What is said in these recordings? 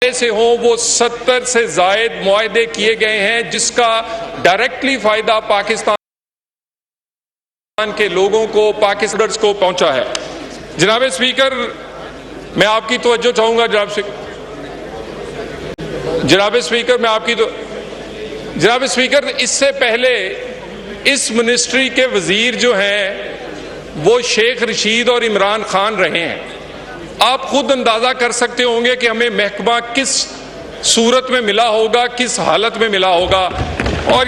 से हो वो 70 से जायद मुआहदे किए गए हैं, जिसका डायरेक्टली फायदा पाकिस्तान के लोगों को, पाकिस्तान को पहुंचा है। जनाब स्पीकर, मैं आपकी तवज्जो चाहूंगा। जनाब स्पीकर, इससे पहले इस मिनिस्ट्री के वजीर जो हैं वो शेख रशीद और इमरान खान रहे हैं। आप खुद अंदाजा कर सकते होंगे कि हमें महकमा किस सूरत में मिला होगा, किस हालत में मिला होगा। और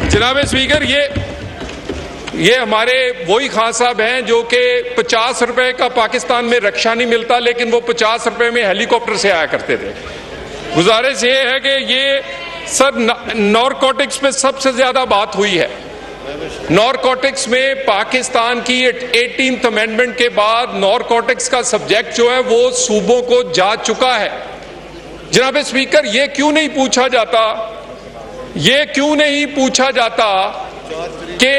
जनाब स्पीकर, ये हमारे वही खान साहब हैं जो कि 50 रुपए का पाकिस्तान में रक्षा नहीं मिलता, लेकिन वो 50 रुपए में हेलीकॉप्टर से आया करते थे। गुजारिश ये है कि ये सर नॉर्कोटिक्स पे सबसे ज्यादा बात हुई है। नॉर्कोटिक्स में पाकिस्तान की 18th अमेंडमेंट के बाद नॉर्कोटिक्स का सब्जेक्ट जो है वो सूबों को जा चुका है। जनाब स्पीकर, ये क्यों नहीं पूछा जाता कि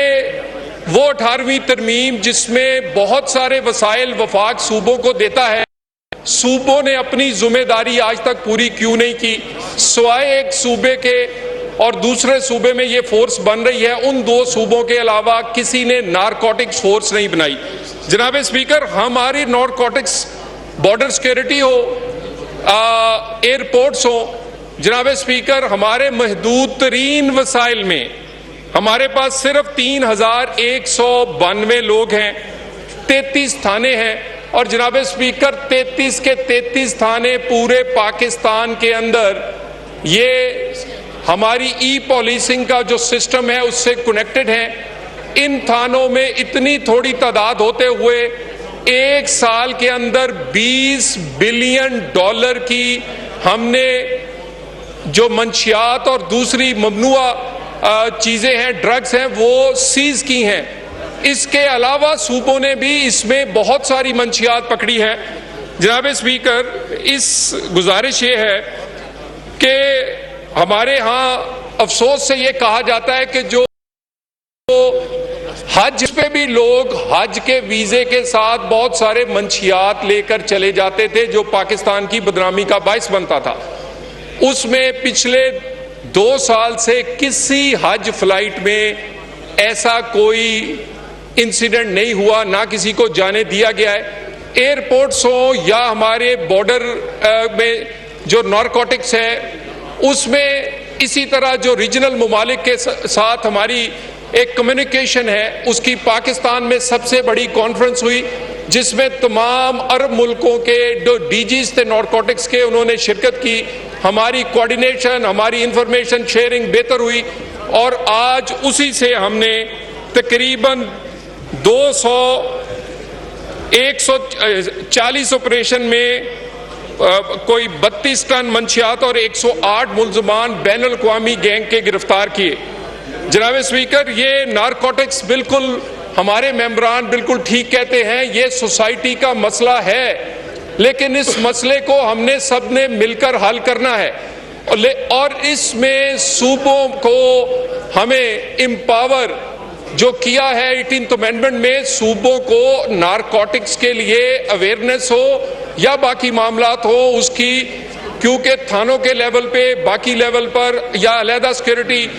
वो 18वीं तरमीम जिसमें बहुत सारे वसाइल वफाक सूबों को देता है, सूबों ने अपनी जिम्मेदारी आज तक पूरी क्यों नहीं की? सिवाय एक सूबे के और दूसरे सूबे में ये फोर्स बन रही है, उन दो सूबों के अलावा किसी ने नारकोटिक्स फोर्स नहीं बनाई। जनाब स्पीकर, हमारी नारकोटिक्स बॉर्डर सिक्योरिटी हो, एयरपोर्ट्स हो, जनाब स्पीकर, हमारे महदूद तरीन वसाइल में हमारे पास सिर्फ 3192 लोग हैं, 33 थाने हैं। और जनाब स्पीकर, 33 के 33 थाने पूरे पाकिस्तान के अंदर ये हमारी ई पॉलिसिंग का जो सिस्टम है उससे कनेक्टेड है। इन थानों में इतनी थोड़ी तादाद होते हुए एक साल के अंदर $20 बिलियन की हमने जो मंशियात और दूसरी ममनुआ चीजें हैं, ड्रग्स हैं, वो सीज की हैं। इसके अलावा सूबों ने भी इसमें बहुत सारी मंशियात पकड़ी है। जनाब स्पीकर, इस गुजारिश ये है कि हमारे यहाँ अफसोस से ये कहा जाता है कि जो हज पे भी लोग हज के वीजे के साथ बहुत सारे मंशियात लेकर चले जाते थे, जो पाकिस्तान की बदनामी का बायस बनता था। उसमें पिछले 2 साल से किसी हज फ्लाइट में ऐसा कोई इंसिडेंट नहीं हुआ, ना किसी को जाने दिया गया है। एयरपोर्ट्स हो या हमारे बॉर्डर में जो नारकोटिक्स है, उसमें इसी तरह जो रीजनल ममालिक के साथ हमारी एक कम्युनिकेशन है, उसकी पाकिस्तान में सबसे बड़ी कॉन्फ्रेंस हुई, जिसमें तमाम अरब मुल्कों के जो डीजीज थे नारकोटिक्स के, उन्होंने शिरकत की। हमारी कोऑर्डिनेशन, हमारी इंफॉर्मेशन शेयरिंग बेहतर हुई और आज उसी से हमने तकरीबन 140 ऑपरेशन में कोई 32 टन मंशियात और 108 मुल्ज़मान बैनुल अक़वामी गैंग के गिरफ्तार किए। जनाब स्पीकर, ये नारकोटिक्स बिल्कुल हमारे मेंबरान बिल्कुल ठीक कहते हैं, ये सोसाइटी का मसला है, लेकिन इस मसले को हमने सबने मिलकर हल करना है। और इसमें सूबों को हमें एम्पावर जो किया है 18th अमेंडमेंट में, सूबों को नारकोटिक्स के लिए अवेयरनेस हो या बाकी मामलात हो उसकी, क्योंकि थानों के लेवल पे, बाकी लेवल पर या अलहदा सिक्योरिटी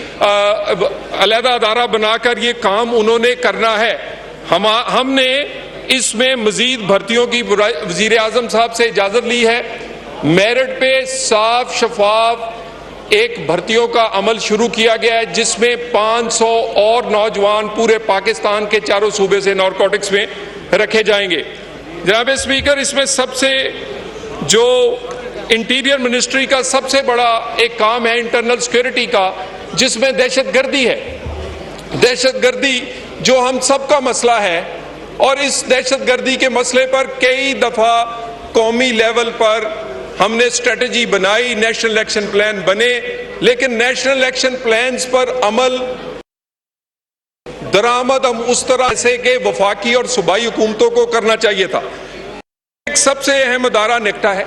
अलहदा अदारा बनाकर ये काम उन्होंने करना है। हमने इसमें मजीद भर्तियों की वजीर आजम साहब से इजाजत ली है। मेरिट पे साफ शफाफ एक भर्तियों का अमल शुरू किया गया है, जिसमें 500 और नौजवान पूरे पाकिस्तान के चारों सूबे से नारकोटिक्स में रखे जाएंगे। जनाब स्पीकर, इसमें सबसे जो इंटीरियर मिनिस्ट्री का सबसे बड़ा एक काम है इंटरनल सिक्योरिटी का, जिसमें दहशतगर्दी है। दहशतगर्दी जो हम सबका मसला है, और इस दहशतगर्दी के मसले पर कई दफा कौमी लेवल पर हमने स्ट्रेटजी बनाई, नेशनल एक्शन प्लान बने, लेकिन नेशनल एक्शन प्लान्स पर अमल दरामद हम उस तरह से के वफाकी और सूबाई हुकूमतों को करना चाहिए था। एक सबसे अहम अदारा निकटा है।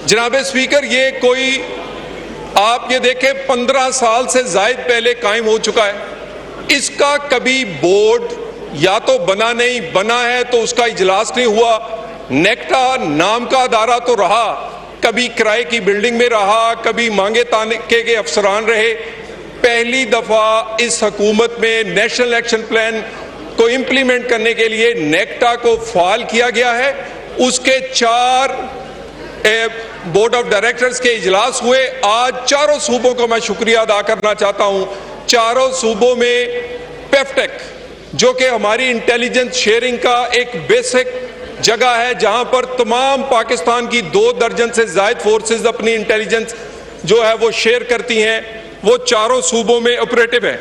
जनाब स्पीकर, ये कोई आप ये देखें 15 साल से जायद पहले कायम हो चुका है। इसका कभी बोर्ड या तो बना नहीं, बना है तो उसका इजलास नहीं हुआ, नेक्टा नाम का अदारा तो रहा, कभी किराए की बिल्डिंग में रहा, कभी मांगे ताने के अफसरान रहे। पहली दफा इस हुकूमत में नेशनल एक्शन प्लान को इंप्लीमेंट करने के लिए नेक्टा को फाल किया गया है। उसके 4 बोर्ड ऑफ डायरेक्टर्स के इजलास हुए। आज चारों सूबों को मैं शुक्रिया अदा करना चाहता हूं। चारों सूबों में पेफ्टेक, जो कि हमारी इंटेलिजेंस शेयरिंग का एक बेसिक जगह है, जहां पर तमाम पाकिस्तान की 2 दर्जन से ज्यादा फोर्सेस अपनी इंटेलिजेंस जो है वो शेयर करती हैं, वो चारों सूबों में ऑपरेटिव है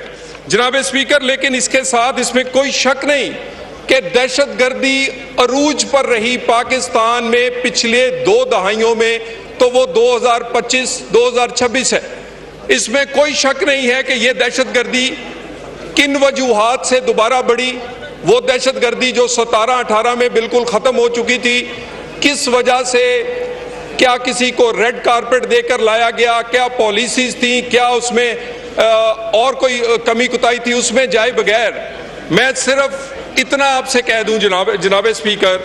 जनाब स्पीकर। लेकिन इसके साथ इसमें कोई शक नहीं कि दहशतगर्दी अरूज पर रही पाकिस्तान में पिछले 2 दहाइयों में, तो वो 2025-2026 है। इसमें कोई शक नहीं है कि ये दहशतगर्दी किन वजूहात से दोबारा बढ़ी। वो दहशतगर्दी जो 17-18 में बिल्कुल खत्म हो चुकी थी, किस वजह से, क्या किसी को रेड कारपेट देकर लाया गया, क्या पॉलिसीज थी, क्या उसमें और कोई कमी कुताही थी, उसमें जाए बगैर मैं सिर्फ इतना आपसे कह दूं जनाब स्पीकर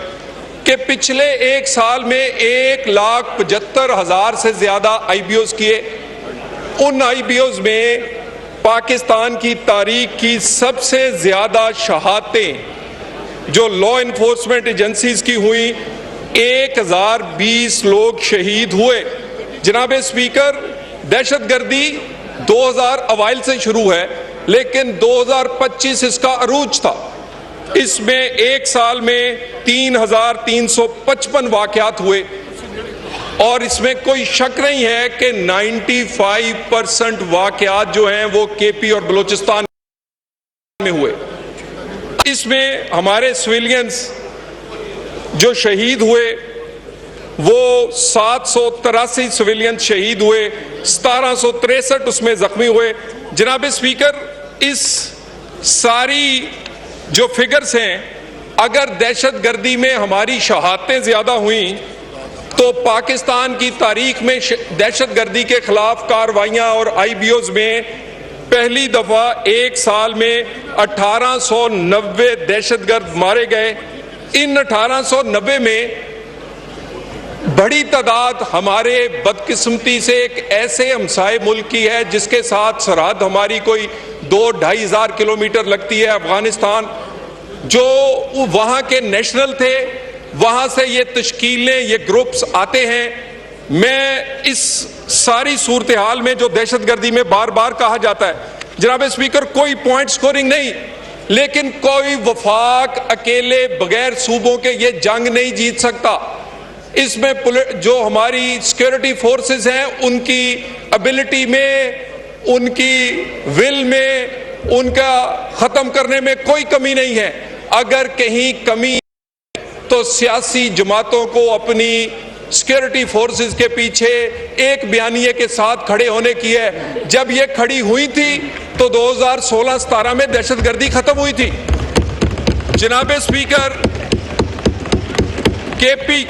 कि पिछले 1 साल में 1,75,000 से ज्यादा IBOs किए। उन IBOs में पाकिस्तान की तारीख की सबसे ज्यादा शहादतें जो लॉ इन्फोर्समेंट एजेंसीज की हुई, 1020 लोग शहीद हुए। जनाब स्पीकर, दहशतगर्दी 2000 अवाइल से शुरू है, लेकिन 2025 इसका अरूज था। इसमें 1 साल में 3,355 वाकयात हुए और इसमें कोई शक नहीं है कि 95% वाकयात जो हैं वो KP और बलूचिस्तान में हुए। इसमें हमारे सिविलियंस जो शहीद हुए वो 783 सिविलियन शहीद हुए, 1763 उसमें जख्मी हुए। जनाब स्पीकर, इस सारी जो फिगर्स हैं, अगर दहशतगर्दी में हमारी शहादतें ज्यादा हुई तो पाकिस्तान की तारीख में दहशतगर्दी के खिलाफ कार्रवाइयां और IBOs में पहली दफा 1 साल में 1890 दहशतगर्द मारे गए। इन 1890 में बड़ी तादाद हमारे बदकिस्मती से एक ऐसे हमसाए मुल्क की है जिसके साथ सरहद हमारी कोई 2-2.5 हज़ार किलोमीटर लगती है, अफगानिस्तान। जो वहां के नेशनल थे, वहां से ये तश्कीलें, ये ग्रुप्स आते हैं। मैं इस सारी सूरत हाल में जो दहशतगर्दी में बार बार कहा जाता है जनाब स्पीकर, कोई पॉइंट स्कोरिंग नहीं, लेकिन कोई वफाक अकेले बगैर सूबों के ये जंग नहीं जीत सकता। इसमें जो हमारी सिक्योरिटी फोर्सेस हैं, उनकी एबिलिटी में, उनकी विल में, उनका खत्म करने में कोई कमी नहीं है। अगर कहीं कमी तो सियासी जमातों को अपनी सिक्योरिटी फोर्सेस के पीछे एक बयानिए के साथ खड़े होने की है। जब ये खड़ी हुई थी तो 2016-17 में दहशतगर्दी खत्म हुई थी। जनाब स्पीकर, केपी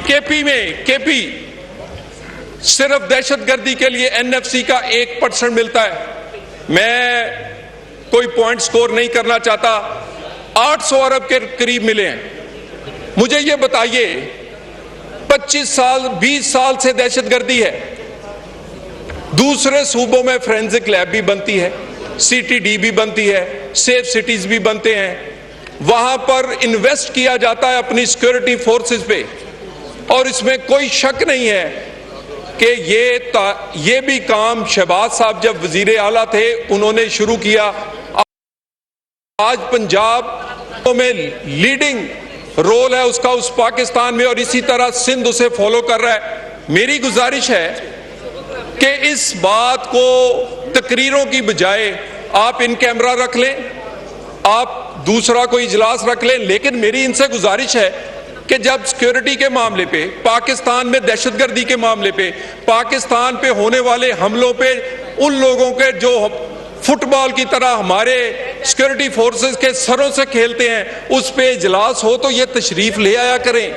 सिर्फ दहशतगर्दी के लिए NFC का 1% मिलता है। मैं कोई पॉइंट स्कोर नहीं करना चाहता, 800 अरब के करीब मिले हैं। मुझे ये बताइए, 25 साल 20 साल से दहशतगर्दी है। दूसरे सूबों में फोरेंसिक लैब भी बनती है, CTD भी बनती है, सेफ सिटीज भी बनते हैं। वहां पर इन्वेस्ट किया जाता है अपनी सिक्योरिटी फोर्सेस पे, और इसमें कोई शक नहीं है कि ये भी काम शहबाज साहब जब वजीर आला थे उन्होंने शुरू किया। आज पंजाब में लीडिंग रोल है उसका उस पाकिस्तान में, और इसी तरह सिंध उसे फॉलो कर रहा है। मेरी गुजारिश है कि इस बात को तकरीरों की बजाय आप इन कैमरा रख लें, आप दूसरा कोई इजलास रख लें, लेकिन मेरी इनसे गुजारिश है कि जब सिक्योरिटी के मामले पे, पाकिस्तान में दहशतगर्दी के मामले पे, पाकिस्तान पे होने वाले हमलों पे उन लोगों के जो फुटबॉल की तरह हमारे सिक्योरिटी फोर्सेस के सरों से खेलते हैं, उस पे इजलास हो तो ये तशरीफ ले आया करें।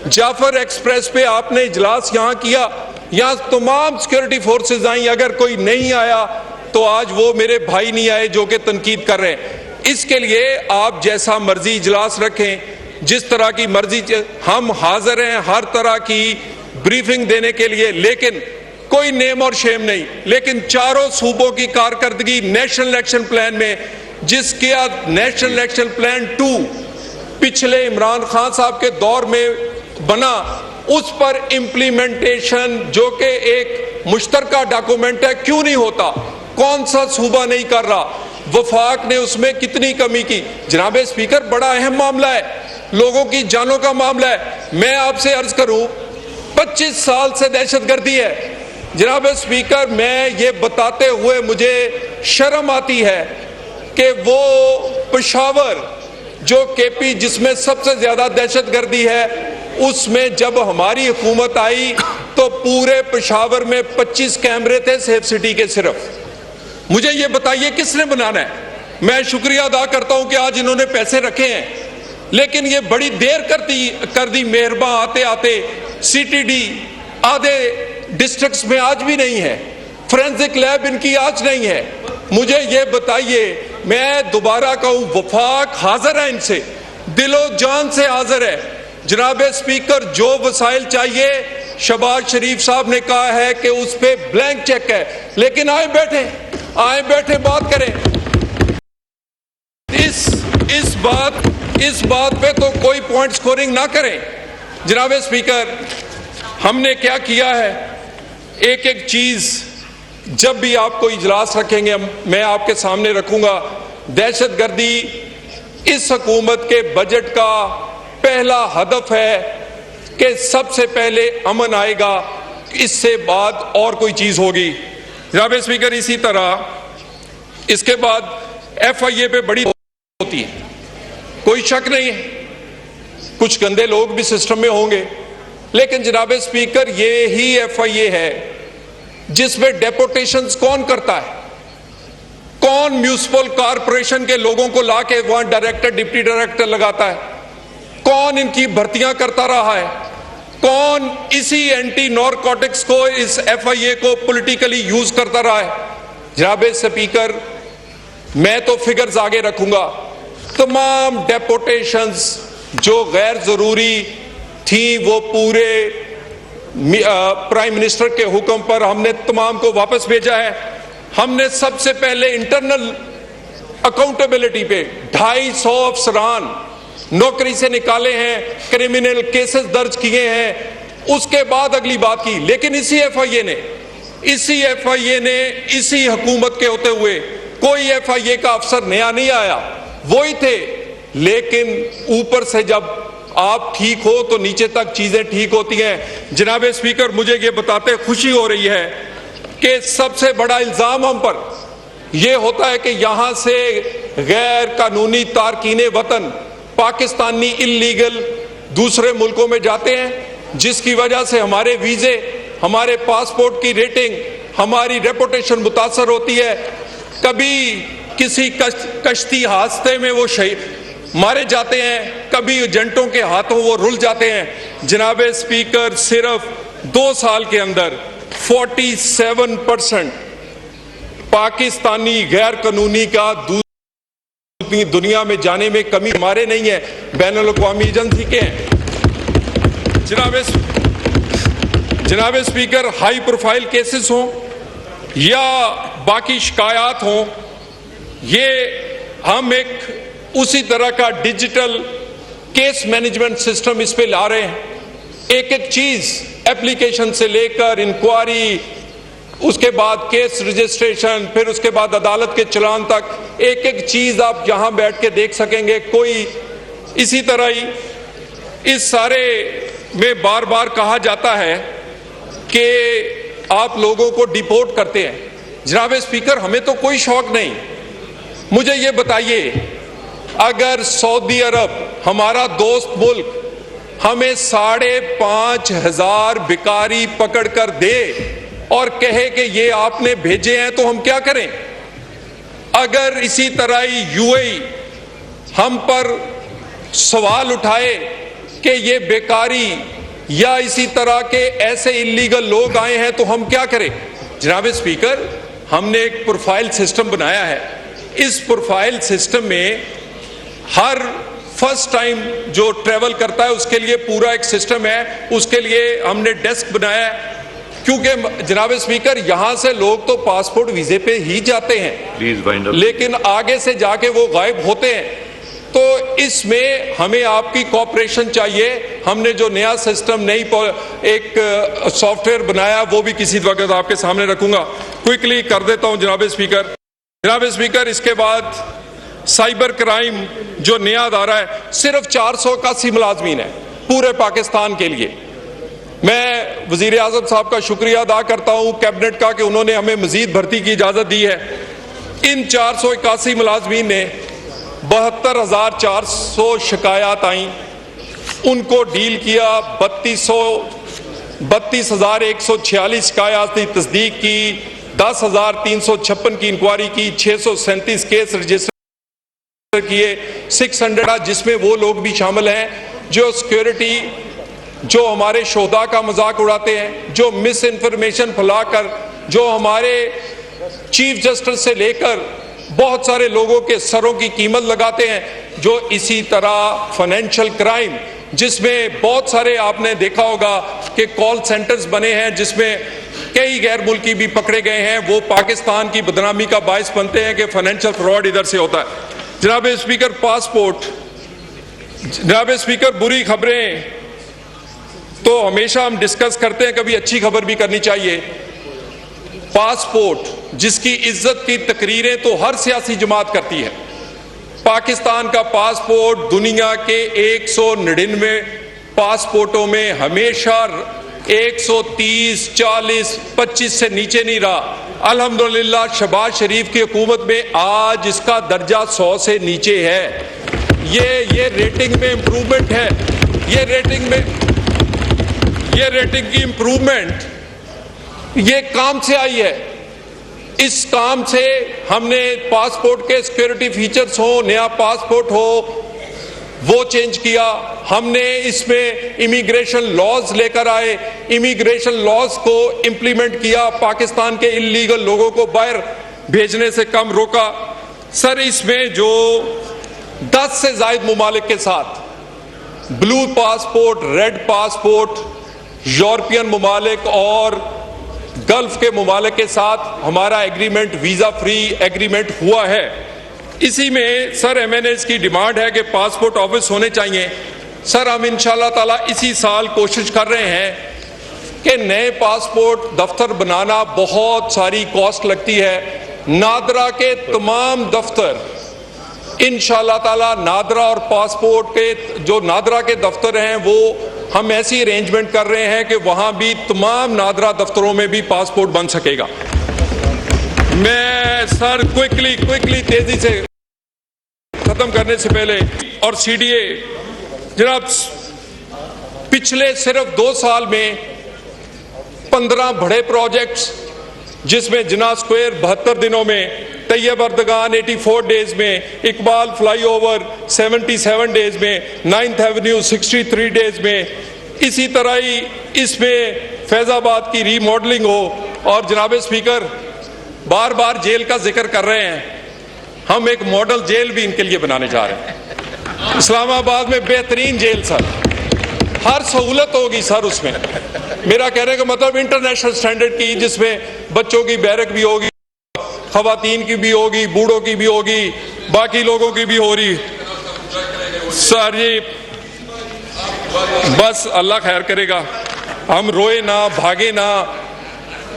जाफर एक्सप्रेस पे आपने इजलास यहाँ किया, यहाँ तमाम सिक्योरिटी फोर्सेस आई, अगर कोई नहीं आया तो आज वो मेरे भाई नहीं आए जो कि तनकीद कर रहे हैं। इसके लिए आप जैसा मर्जी इजलास रखें, जिस तरह की मर्जी हम हाजिर हैं हर तरह की ब्रीफिंग देने के लिए, लेकिन कोई नेम और शेम नहीं। लेकिन चारों सूबों की कारकर्दगी नेशनल एक्शन प्लान में, जिसके नेशनल एक्शन प्लान 2 पिछले इमरान खान साहब के दौर में बना, उस पर इम्प्लीमेंटेशन जो कि एक मुश्तरका डॉक्यूमेंट है, क्यों नहीं होता? कौन सा सूबा नहीं कर रहा? वफाक ने उसमें कितनी कमी की? जनाब स्पीकर, बड़ा अहम मामला है, लोगों की जानों का मामला है। मैं आपसे अर्ज करूं, 25 साल से दहशतगर्दी है। जनाब स्पीकर, मैं ये बताते हुए मुझे शर्म आती है कि वो पेशावर जो केपी जिसमें सबसे ज्यादा दहशतगर्दी है, उसमें जब हमारी हुकूमत आई तो पूरे पेशावर में 25 कैमरे थे सेफ सिटी के सिर्फ। मुझे ये बताइए किसने बनाना है? मैं शुक्रिया अदा करता हूं कि आज इन्होंने पैसे रखे हैं, लेकिन ये बड़ी देर कर दी मेहरबान आते आते। सीटीडी आधे डिस्ट्रिक्ट्स में आज भी नहीं है, फोरेंसिक लैब इनकी आज नहीं है। मुझे ये बताइए, मैं दोबारा कहूं, वफाक हाजिर है, इनसे दिलो जान से हाजिर है। जनाब स्पीकर, जो वसाइल चाहिए, शहबाज शरीफ साहब ने कहा है कि उस पे ब्लैंक चेक है, लेकिन आए बैठे बात करें। इस बात पे तो कोई पॉइंट स्कोरिंग ना करें। जनाब स्पीकर, हमने क्या किया है, एक एक चीज जब भी आपको इजलास रखेंगे मैं आपके सामने रखूंगा। दहशतगर्दी इस हुकूमत के बजट का पहला हदफ है कि सबसे पहले अमन आएगा, इससे बाद और कोई चीज होगी। जनाब स्पीकर, इसी तरह इसके बाद FIA पे बड़ी होती है, कोई शक नहीं है, कुछ गंदे लोग भी सिस्टम में होंगे, लेकिन जनाब स्पीकर, ये ही FIA है जिसमें डेपुटेशंस कौन करता है? कौन म्यूनिसिपल कॉरपोरेशन के लोगों को लाके वहां डायरेक्टर डिप्टी डायरेक्टर लगाता है? कौन इनकी भर्तियां करता रहा है? कौन इसी एंटी नारकोटिक्स को, इस FIA को पॉलिटिकली यूज करता रहा है? जनाब स्पीकर, मैं तो फिगर्स आगे रखूंगा। तमाम डेपुटेशंस जो गैर जरूरी थी वो पूरे प्राइम मिनिस्टर के हुक्म पर हमने तमाम को वापस भेजा है। हमने सबसे पहले इंटरनल अकाउंटेबिलिटी पे 250 अफसरान नौकरी से निकाले हैं, क्रिमिनल केसेस दर्ज किए हैं, उसके बाद अगली बात की। लेकिन इसी FIA ने इसी हुकूमत के होते हुए कोई FIA का अफसर नया नहीं आया, वही थे। लेकिन ऊपर से जब आप ठीक हो तो नीचे तक चीजें ठीक होती हैं। जनाब स्पीकर, मुझे ये बताते खुशी हो रही है कि सबसे बड़ा इल्जाम हम पर यह होता है कि यहां से गैर कानूनी तारकीने वतन पाकिस्तानी इल्लीगल दूसरे मुल्कों में जाते हैं, जिसकी वजह से हमारे वीजे, हमारे पासपोर्ट की रेटिंग, हमारी रेपुटेशन मुतासर होती है। कभी किसी कश्ती हादसे में वो मारे जाते हैं, कभी एजेंटों के हाथों वो रुल जाते हैं। जनाब स्पीकर, सिर्फ 2 साल के अंदर 47% पाकिस्तानी गैर कानूनी का दुनिया में जाने में कमी हमारे नहीं है, बैनुल अक़वामी एजेंसी के हैं। जनाब स्पीकर, हाई प्रोफाइल केसेस हों या बाकी शिकायत हों, ये हम एक उसी तरह का डिजिटल केस मैनेजमेंट सिस्टम इस पे ला रहे हैं। एक एक चीज, एप्लीकेशन से लेकर इंक्वायरी, उसके बाद केस रजिस्ट्रेशन, फिर उसके बाद अदालत के चलान तक, एक एक चीज आप यहां बैठ के देख सकेंगे। कोई इसी तरह ही इस सारे में बार बार कहा जाता है कि आप लोगों को डिपोर्ट करते हैं। जनाब स्पीकर, हमें तो कोई शौक नहीं। मुझे ये बताइए, अगर सऊदी अरब, हमारा दोस्त मुल्क, हमें 5,500 भिखारी पकड़ कर दे और कहे कि ये आपने भेजे हैं, तो हम क्या करें? अगर इसी तरह ही UAE हम पर सवाल उठाए कि ये बेकारी या इसी तरह के ऐसे इल्लीगल लोग आए हैं, तो हम क्या करें? जनाब स्पीकर, हमने एक प्रोफाइल सिस्टम बनाया है। इस प्रोफाइल सिस्टम में हर फर्स्ट टाइम जो ट्रेवल करता है उसके लिए पूरा एक सिस्टम है, उसके लिए हमने डेस्क बनाया है। क्योंकि जनाब स्पीकर, यहां से लोग तो पासपोर्ट वीजे पे ही जाते हैं, लेकिन आगे से जाके वो गायब होते हैं। तो इसमें हमें आपकी कोऑपरेशन चाहिए। हमने जो नया सिस्टम, नई एक सॉफ्टवेयर बनाया, वो भी किसी वक्त आपके सामने रखूंगा। क्विकली कर देता हूं जनाब स्पीकर। जनाब स्पीकर, इसके बाद साइबर क्राइम जो नया अदारा है, सिर्फ 481 मुलाजमीन है पूरे पाकिस्तान के लिए। मैं वजीर आजम साहब का शुक्रिया अदा करता हूं, कैबिनेट का, कि उन्होंने हमें मजीद भर्ती की इजाजत दी है। इन 481 मुलाजमीन ने 72,400 शिकायत आई, उनको डील किया। 32,146 शिकायत की तस्दीक की, 10,356 की इंक्वायरी की, 637 केस रजिस्टर किए, 600 जिसमें वो लोग भी शामिल हैं जो सिक्योरिटी, जो हमारे शोधा का मजाक उड़ाते हैं, जो मिस इन्फॉर्मेशन फैलाकर, जो हमारे चीफ जस्टिस से लेकर बहुत सारे लोगों के सरों की कीमत लगाते हैं, जो इसी तरह फाइनेंशियल क्राइम, जिसमें बहुत सारे आपने देखा होगा कि कॉल सेंटर्स बने हैं जिसमें कई गैर मुल्की भी पकड़े गए हैं। वो पाकिस्तान की बदनामी का बायस बनते हैं कि फाइनेंशियल फ्रॉड इधर से होता है। जनाब स्पीकर, पासपोर्ट, जनाब स्पीकर, बुरी खबरें तो हमेशा हम डिस्कस करते हैं, कभी अच्छी खबर भी करनी चाहिए। पासपोर्ट, जिसकी इज्जत की तकरीरें तो हर सियासी जमात करती है, पाकिस्तान का पासपोर्ट दुनिया के 199 पासपोर्टों में हमेशा 130, 40, 25 से नीचे नहीं रहा। अल्हम्दुलिल्लाह शहबाज शरीफ की हुकूमत में आज इसका दर्जा 100 से नीचे है। ये रेटिंग में इंप्रूवमेंट है। ये रेटिंग की इंप्रूवमेंट ये काम से आई है। इस काम से हमने पासपोर्ट के सिक्योरिटी फीचर्स हो, नया पासपोर्ट हो, वो चेंज किया। हमने इसमें इमिग्रेशन लॉज लेकर आए, इमिग्रेशन लॉज को इंप्लीमेंट किया, पाकिस्तान के इलीगल लोगों को बाहर भेजने से कम रोका। सर, इसमें जो 10 से ज्यादा मुमालिक के साथ blue passport, red passport, European मुमालिक और गल्फ के मुमालिक के साथ हमारा एग्रीमेंट, वीजा फ्री एग्रीमेंट हुआ है। इसी में सर MNAs की डिमांड है कि पासपोर्ट ऑफिस होने चाहिए। सर, हम इंशाल्लाह ताला इसी साल कोशिश कर रहे हैं कि नए पासपोर्ट दफ्तर बनाना बहुत सारी कॉस्ट लगती है। नादरा के तमाम दफ्तर इंशाल्लाह ताला, नादरा और पासपोर्ट के जो नादरा के दफ्तर हैं, वो हम ऐसी अरेंजमेंट कर रहे हैं कि वहां भी तमाम नादरा दफ्तरों में भी पासपोर्ट बन सकेगा। मैं सर क्विकली तेजी से खत्म करने से पहले, और CDA जनाब, पिछले सिर्फ 2 साल में 15 बड़े प्रोजेक्ट्स, जिसमें जिना स्क्वायर 72 दिनों में, तैयब अर्दगान 84 डेज में, इकबाल फ्लाईओवर 77 डेज में, 9th एवेन्यू 63 डेज में, इसी तरह ही इसमें फैजाबाद की रीमॉडलिंग हो। और जनाब स्पीकर, बार बार जेल का जिक्र कर रहे हैं, हम एक मॉडल जेल भी इनके लिए बनाने जा रहे हैं। इस्लामाबाद में बेहतरीन जेल सर, हर सहूलत होगी सर उसमें। मेरा कहने का मतलब इंटरनेशनल स्टैंडर्ड की, जिसमें बच्चों की बैरक भी होगी, खवातीन की भी होगी, बूढ़ों की भी होगी, बाकी लोगों की भी हो रही। सर जी बस अल्लाह खैर करेगा, हम रोए ना, भागे ना।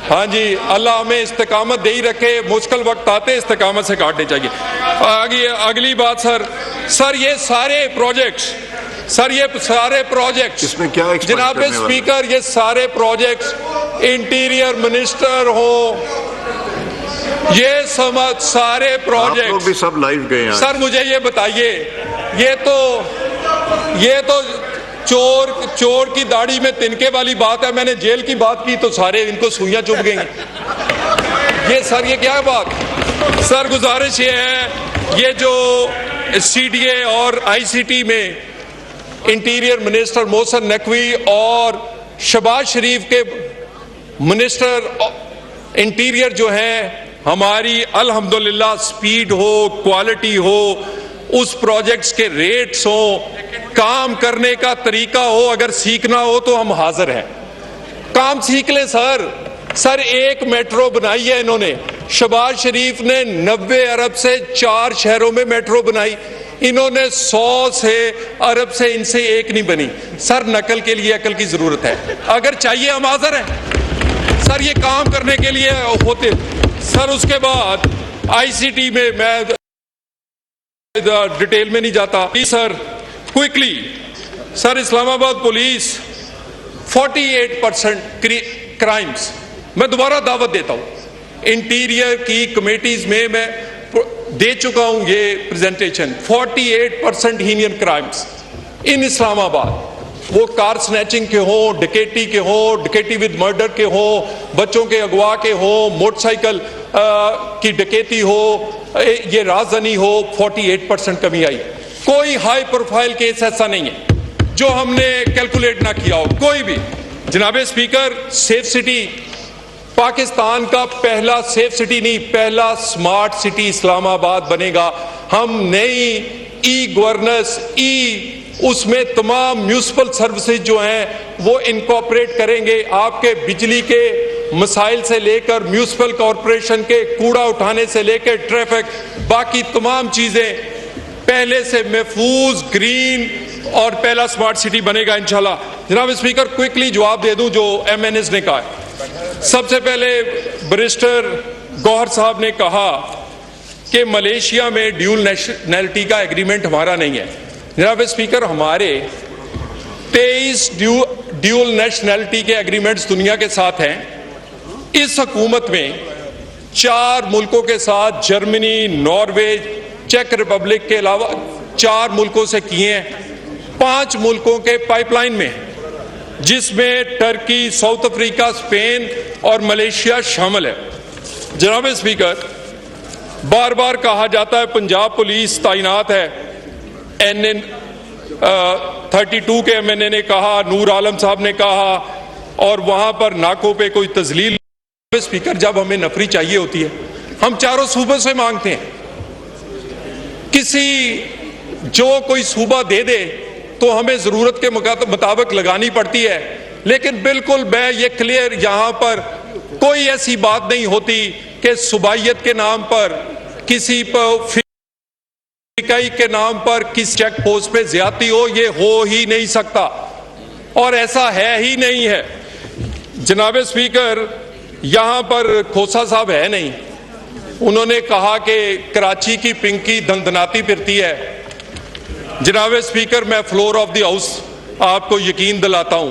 हाँ जी, अल्लाह हमें इस्तिकामत दे ही रखे। मुश्किल वक्त आते इस्तिकामत से काटने चाहिए। आगे अगली बात सर ये सारे प्रोजेक्ट्स, इसमें क्या जनाब स्पीकर, ये सारे प्रोजेक्ट्स इंटीरियर मिनिस्टर हो, ये सारे प्रोजेक्ट भी सब लाइव गए हैं। सर मुझे ये बताइए, ये तो चोर की दाढ़ी में तिनके वाली बात है। मैंने जेल की बात की तो सारे इनको सुइयां चुभ गई। ये क्या बात सर? गुजारिश ये है, ये जो CDA और ICT में इंटीरियर मिनिस्टर मोहसिन नकवी और शहबाज शरीफ के मिनिस्टर इंटीरियर जो हैं, हमारी अल्हम्दुलिल्लाह स्पीड हो, क्वालिटी हो, उस प्रोजेक्ट्स के रेट्स हो, काम करने का तरीका हो, अगर सीखना हो तो हम हाजिर हैं। काम सीख ले सर 1 मेट्रो बनाई है इन्होंने। शहबाज शरीफ ने 90 अरब से 4 शहरों में मेट्रो बनाई, इन्होंने 100 से अरब से इनसे एक नहीं बनी। सर नकल के लिए अकल की जरूरत है, अगर चाहिए हम हाजिर हैं सर, ये काम करने के लिए होते। सर उसके बाद आईसीटी में मैं डिटेल में नहीं जाता sir, quickly sir, Islamabad police 48% crimes, मैं दोबारा दावत देता हूं, इंटीरियर की कमेटीज में मैं दे चुका हूं ये प्रेजेंटेशन, 48% हीनियन क्राइम्स इन इस्लामाबाद, वो कार स्नैचिंग के हो, डकैती विद मर्डर के हो, बच्चों के अगवा के हो, मोटरसाइकिल की डकैती हो, ये राजधानी हो, 48% कमी आई। कोई हाई प्रोफाइल केस ऐसा नहीं है जो हमने कैलकुलेट ना किया हो, कोई भी। जनाबे स्पीकर, सेफ सिटी पाकिस्तान का पहला सेफ सिटी नहीं, पहला स्मार्ट सिटी इस्लामाबाद बनेगा। हम नई ई गवर्नेंस, उसमें तमाम म्यूनिसिपल सर्विसेज जो हैं वो इनकॉर्पोरेट करेंगे। आपके बिजली के मसाइल से लेकर म्यूनिसिपल कॉरपोरेशन के कूड़ा उठाने से लेकर ट्रैफिक, बाकी तमाम चीजें पहले से महफूज, ग्रीन और पहला स्मार्ट सिटी बनेगा इंशाल्लाह। जनाब स्पीकर, क्विकली जवाब दे दूं जो एमएनएस ने कहा है। सबसे पहले बैरिस्टर गौहर साहब ने कहा कि मलेशिया में ड्यूल नेशनैलिटी का एग्रीमेंट हमारा नहीं है। जनाब स्पीकर, हमारे 23 ड्यूल नेशनैलिटी के एग्रीमेंट्स दुनिया के साथ हैं। इस हुकूमत में 4 मुल्कों के साथ, जर्मनी, नॉर्वे, चेक रिपब्लिक के अलावा 4 मुल्कों से किए हैं, 5 मुल्कों के पाइपलाइन में, जिसमें टर्की, साउथ अफ्रीका, स्पेन और मलेशिया शामिल है। जनाब स्पीकर, बार बार कहा जाता है पंजाब पुलिस तैनात है, NN 32 के MNA ने कहा, नूर आलम साहब ने कहा, और वहां पर नाकों पे कोई तजलील। स्पीकर, जब हमें नफरी चाहिए होती है हम चारों सूबों से मांगते हैं, जो कोई सूबा दे दे तो हमें जरूरत के मुताबिक लगानी पड़ती है। लेकिन बिल्कुल मैं ये क्लियर, यहां पर कोई ऐसी बात नहीं होती कि सुबाइयत के नाम पर, किसी फिकाई के नाम पर किस चेक पोस्ट पे ज्यादती हो, ये हो ही नहीं सकता और ऐसा है ही नहीं है। जनाब स्पीकर, यहां पर खोसा साहब है नहीं, उन्होंने कहा कि कराची की पिंकी धंधनाती फिरती है। जनाब स्पीकर, मैं फ्लोर ऑफ द हाउस आपको यकीन दिलाता हूं,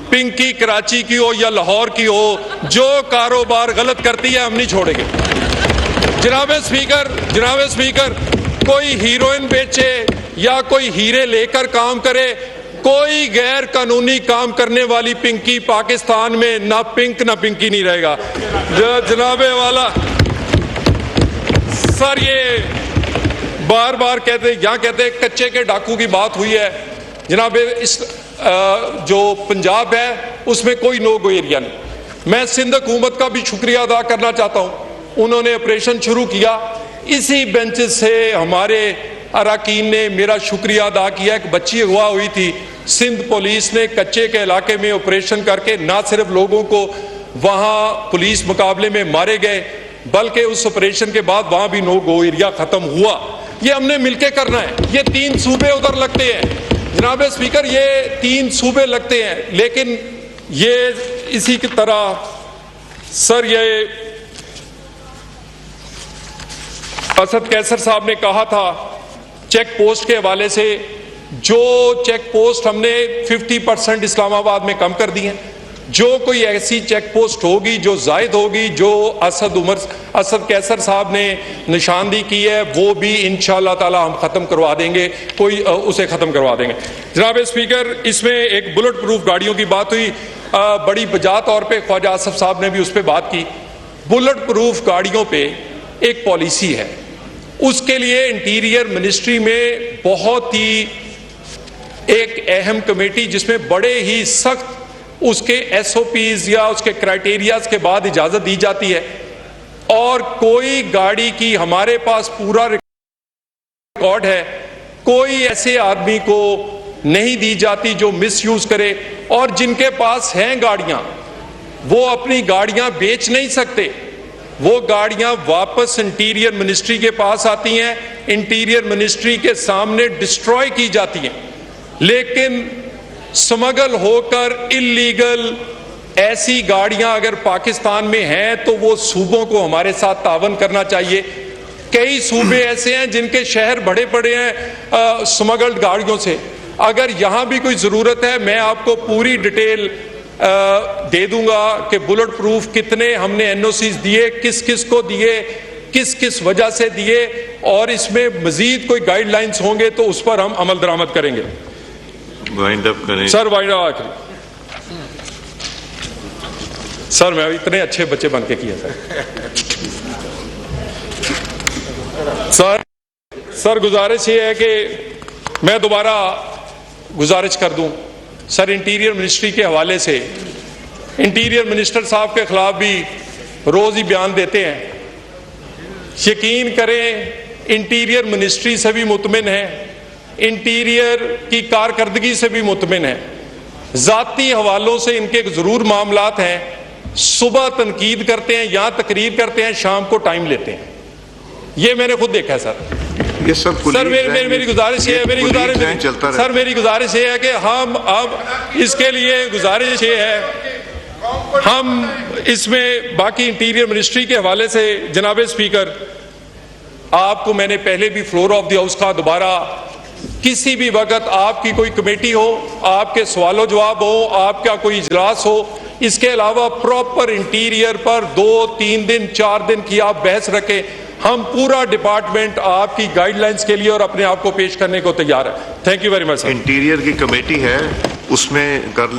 पिंकी कराची की हो या लाहौर की हो, जो कारोबार गलत करती है हम नहीं छोड़ेंगे। जनाब स्पीकर, कोई हीरोइन बेचे या कोई हीरे लेकर काम करे, कोई गैर कानूनी काम करने वाली पिंकी पाकिस्तान में ना पिंक ना पिंकी नहीं रहेगा। जनाबे वाला सर, ये बार बार कहते कच्चे के डाकू की बात हुई है। जनाब इस जो पंजाब है उसमें कोई नो गो एरिया नहीं। मैं सिंध हुकूमत का भी शुक्रिया अदा करना चाहता हूं, उन्होंने ऑपरेशन शुरू किया, इसी बेंच से हमारे अरकान ने मेरा शुक्रिया अदा किया। एक बच्ची अगवा हुई थी, सिंध पुलिस ने कच्चे के इलाके में ऑपरेशन करके ना सिर्फ लोगों को वहां पुलिस मुकाबले में मारे गए, बल्कि उस ऑपरेशन के बाद वहां भी नो गो एरिया खत्म हुआ। ये हमने मिलकर करना है। ये 3 सूबे उधर लगते हैं जनाब स्पीकर, ये 3 सूबे लगते हैं, लेकिन ये इसी की तरह सर, ये असद कैसर साहब ने कहा था चेक पोस्ट के हवाले से, जो चेक पोस्ट हमने 50% इस्लामाबाद में कम कर दी हैं। जो कोई ऐसी चेक पोस्ट होगी जो जायद होगी, जो असद कैसर साहब ने निशानदी की है, वो भी इंशाअल्लाह ताला हम खत्म करवा देंगे, उसे खत्म करवा देंगे। जनाब स्पीकर, इसमें एक बुलेट प्रूफ गाड़ियों की बात हुई, बड़ी बजा तौर पे ख्वाजा आसफ साहब ने भी उस पर बात की। बुलेट प्रूफ गाड़ियों पे एक पॉलिसी है, उसके लिए इंटीरियर मिनिस्ट्री में बहुत ही एक अहम कमेटी, जिसमें बड़े ही सख्त उसके SOPs या उसके क्राइटेरियाज के बाद इजाजत दी जाती है। और कोई गाड़ी की, हमारे पास पूरा रिकॉर्ड है, कोई ऐसे आदमी को नहीं दी जाती जो मिसयूज करे, और जिनके पास हैं गाड़ियां वो अपनी गाड़ियां बेच नहीं सकते, वो गाड़ियां वापस इंटीरियर मिनिस्ट्री के पास आती हैं, इंटीरियर मिनिस्ट्री के सामने डिस्ट्रॉय की जाती हैं। लेकिन स्मगल होकर इल्लीगल ऐसी गाड़ियां अगर पाकिस्तान में हैं तो वो सूबों को हमारे साथ तावन करना चाहिए। कई सूबे ऐसे हैं जिनके शहर बड़े बड़े हैं स्मगल्ड गाड़ियों से। अगर यहां भी कोई जरूरत है, मैं आपको पूरी डिटेल दे दूंगा कि बुलेट प्रूफ कितने हमने एनओसीज दिए, किस किस को दिए, किस किस वजह से दिए, और इसमें मजीद कोई गाइडलाइंस होंगे तो उस पर हम अमल दरामद करेंगे। वाइंड अप करें सर, वाइंड अप। सर, मैं इतने अच्छे बच्चे बन के किया सर, गुजारिश ये है कि मैं दोबारा गुजारिश कर दूं सर, इंटीरियर मिनिस्ट्री के हवाले से इंटीरियर मिनिस्टर साहब के खिलाफ भी रोज ही बयान देते हैं। यकीन करें, इंटीरियर मिनिस्ट्री से भी मुतमिन है, इंटीरियर की कारकर्दगी से भी मुतमिन है। जाती हवालों से इनके जरूर मामलात हैं, सुबह तनकीद करते हैं, यहां तकरीर करते हैं, शाम को टाइम लेते हैं। ये मैंने खुद देखा है सर। ये सब सर, मेरी गुजारिश ये है, मेरी गुजारिश ये है कि हम अब इसके लिए गुजारिश ये है, हम इसमें बाकी इंटीरियर मिनिस्ट्री के हवाले से जनाब स्पीकर, आपको मैंने पहले भी फ्लोर ऑफ द हाउस का, दोबारा किसी भी वक्त आपकी कोई कमेटी हो, आपके सवालों जवाब हो, आपका कोई इजलास हो, इसके अलावा प्रॉपर इंटीरियर पर 2, 3 दिन 4 दिन की आप बहस रखें, हम पूरा डिपार्टमेंट आपकी गाइडलाइंस के लिए और अपने आप को पेश करने को तैयार है। Thank you very much sir. Interior की कमेटी है, उसमें कर